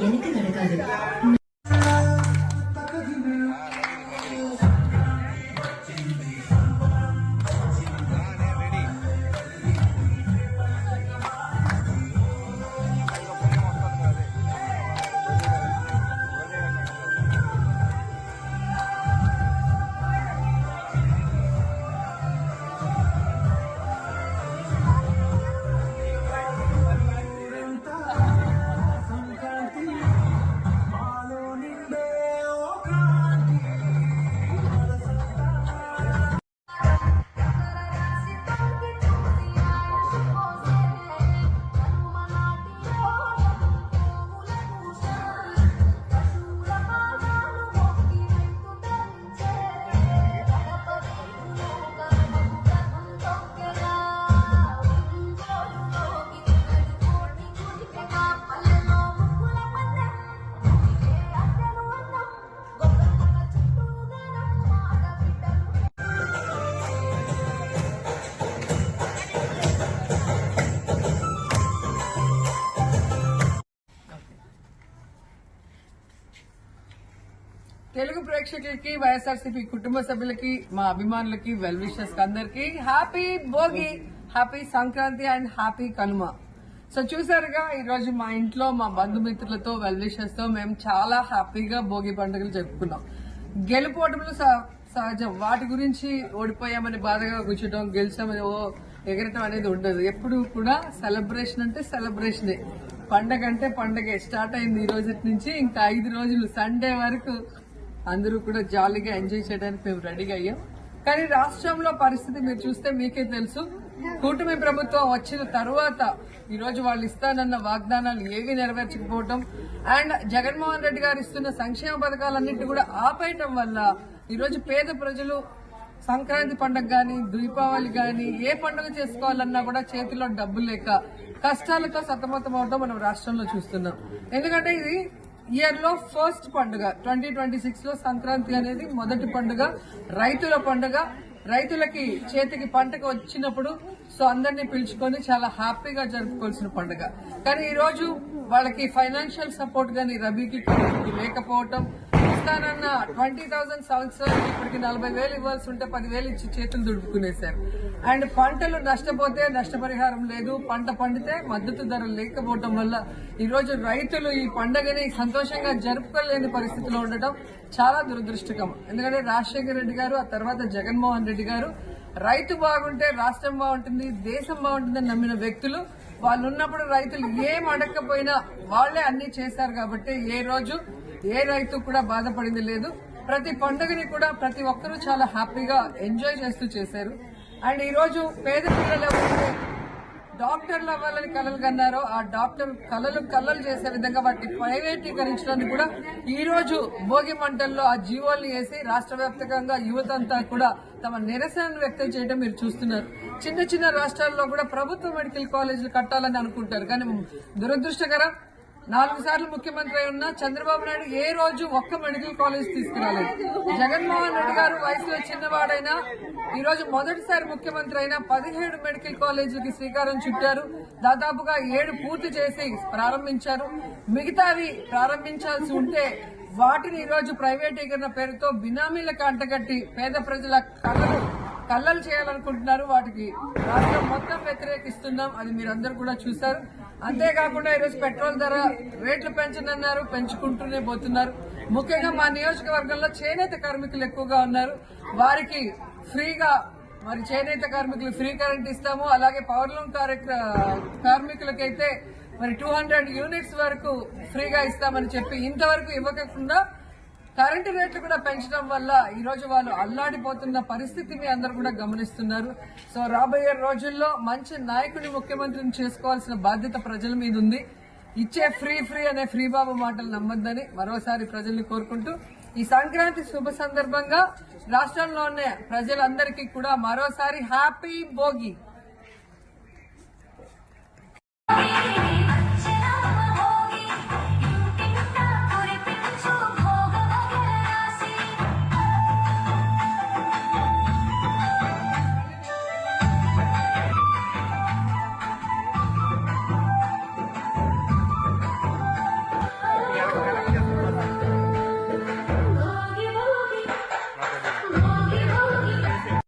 వెనక నడకాదు. తెలుగు ప్రేక్షకులకి, వైఎస్ఆర్సీపీ కుటుంబ సభ్యులకి, మా అభిమానులకి, వెల్ విషర్స్ అందరికి happy Bhogi, happy Sankranti and happy Kanuma. So చూసారుగా ఈ రోజు మా ఇంట్లో మా బంధుమిత్రులతో, వెల్ విషర్స్ తో మేము చాలా హ్యాపీగా భోగి పండుగలు జరుపుకున్నాం. గెలుపోవటంలో సహజం, వాటి గురించి ఓడిపోయామని బాధగా కూర్చోటం, గెలిచామని ఎగరటం అనేది ఉండదు. ఎప్పుడు కూడా సెలబ్రేషన్ అంటే సెలబ్రేషనే, పండగ అంటే పండగే. స్టార్ట్ అయింది ఈ రోజు నుంచి, ఇంకా 5 రోజులు సండే వరకు అందరూ కూడా జాలీగా ఎంజాయ్ చేయడానికి మేము రెడీగా అయ్యాం. కానీ రాష్ట్రంలో పరిస్థితి మీరు చూస్తే మీకే తెలుసు. కూటమి ప్రభుత్వం వచ్చిన తర్వాత ఈ రోజు వాళ్ళు ఇస్తానన్న వాగ్దానాలు ఏవి నెరవేర్చకపోవటం అండ్ జగన్మోహన్ రెడ్డి గారు ఇస్తున్న సంక్షేమ పథకాలన్నింటినీ కూడా ఆపేయటం వల్ల ఈ రోజు పేద ప్రజలు సంక్రాంతి పండుగ గాని, దీపావళి గాని, ఏ పండుగ చేసుకోవాలన్నా కూడా చేతిలో డబ్బు లేక కష్టాలతో సతమతం అవడం మనం రాష్ట్రంలో చూస్తున్నాం. ఎందుకంటే ఇది ఇయర్ లో ఫస్ట్ పండుగ, 2026 లో సంక్రాంతి అనేది మొదటి పండుగ, రైతుల పండుగ. రైతులకి చేతికి పంటకు వచ్చినప్పుడు సో అందరినీ పిలుచుకొని చాలా హ్యాపీగా జరుపుకోవాల్సిన పండుగ. కానీ ఈ రోజు వాళ్ళకి ఫైనాన్షియల్ సపోర్ట్ గానీ రబీకి లేకపోవటం, ఇస్తానన్న 20,000 సంవత్సరాలు ఇప్పటికి 40,000 ఇవ్వాల్సి ఉంటే 10,000 ఇచ్చి చేతులు దుడుపుకునేశారు. అండ్ పంటలు నష్టపోతే నష్టపరిహారం లేదు, పంట పండితే మద్దతు ధర లేకపోవడం వల్ల ఈ రోజు రైతులు ఈ పండుగని సంతోషంగా జరుపుకోలేని పరిస్థితిలో ఉండటం చాలా దురదృష్టకరం. ఎందుకంటే రాజశేఖర రెడ్డి గారు, ఆ తర్వాత జగన్మోహన్ రెడ్డి గారు రైతు బాగుంటే రాష్ట్రం బాగుంటుంది, దేశం బాగుంటుందని నమ్మిన వ్యక్తులు. వాళ్ళు ఉన్నప్పుడు రైతులు ఏం అడగకపోయినా వాళ్లే అన్ని చేశారు కాబట్టి ఏ రోజు ఏ రైతు కూడా బాధపడింది లేదు. ప్రతి పండుగని కూడా ప్రతి ఒక్కరూ చాలా హ్యాపీగా ఎంజాయ్ చేస్తూ చేశారు. అండ్ ఈ రోజు పేద పిల్లలు ఎవరైతే డాక్టర్లు అవ్వాలని కలలు కన్నారో ఆ డాక్టర్ కలలు చేసే విధంగా వాటిని ప్రైవేటీకరించడానికి కూడా ఈ రోజు భోగి మంటల్లో ఆ జీవోల్ని వేసి రాష్ట్ర వ్యాప్తంగా యువత అంతా కూడా తమ నిరసనను వ్యక్తం చేయడం మీరు చూస్తున్నారు. చిన్న చిన్న రాష్ట్రాల్లో కూడా ప్రభుత్వ మెడికల్ కాలేజీలు కట్టాలని అనుకుంటారు. కానీ దురదృష్టకరం, 4 సార్లు ముఖ్యమంత్రి అయి ఉన్న చంద్రబాబు నాయుడు ఏ రోజు ఒక్క మెడికల్ కాలేజ్ తీసుకురాలేదు. జగన్మోహన్ రెడ్డి గారు వయసులో చిన్నవాడైనా ఈ రోజు మొదటిసారి ముఖ్యమంత్రి అయినా 17 మెడికల్ కాలేజీలకి శ్రీకారం చుట్టారు. దాదాపుగా 7 పూర్తి చేసి ప్రారంభించారు. మిగతావి ప్రారంభించాల్సి ఉంటే వాటిని ఈ రోజు ప్రైవేటీకరణ పేరుతో బినామీలకు అంటగట్టి పేద ప్రజల కళ్ళలు చేయాలనుకుంటున్నారు. వాటికి రాష్ట్రం మొత్తం వ్యతిరేకిస్తున్నాం, అది మీరందరూ కూడా చూశారు. అంతేకాకుండా ఈరోజు పెట్రోల్ ధర రేట్లు పెంచనన్నారు, పెంచుకుంటూనే పోతున్నారు. ముఖ్యంగా మా నియోజకవర్గంలో చేనేత కార్మికులు ఎక్కువగా ఉన్నారు. వారికి ఫ్రీగా చేనేత కార్మికులు ఫ్రీ కరెంట్ ఇస్తాము. అలాగే పవర్లూమ్ కార్మికులకైతే 200 యూనిట్స్ వరకు ఫ్రీగా ఇస్తామని చెప్పి ఇంతవరకు ఇవ్వకుండా కరెంటు రేట్లు కూడా పెంచడం వల్ల ఈ రోజు వాళ్ళు అల్లాడిపోతున్న పరిస్థితి మీ అందరూ కూడా గమనిస్తున్నారు. సో రాబోయే రోజుల్లో మంచి నాయకుని ముఖ్యమంత్రిని చేసుకోవాల్సిన బాధ్యత ప్రజల మీద ఉంది. ఇచ్చే ఫ్రీ అనే ఫ్రీ బాబు మాటలు నమ్మొద్దని మరోసారి ప్రజల్ని కోరుకుంటూ ఈ సంక్రాంతి శుభ సందర్భంగా రాష్ట్రంలో ఉన్న ప్రజలందరికీ కూడా మరోసారి హ్యాపీ భోగి.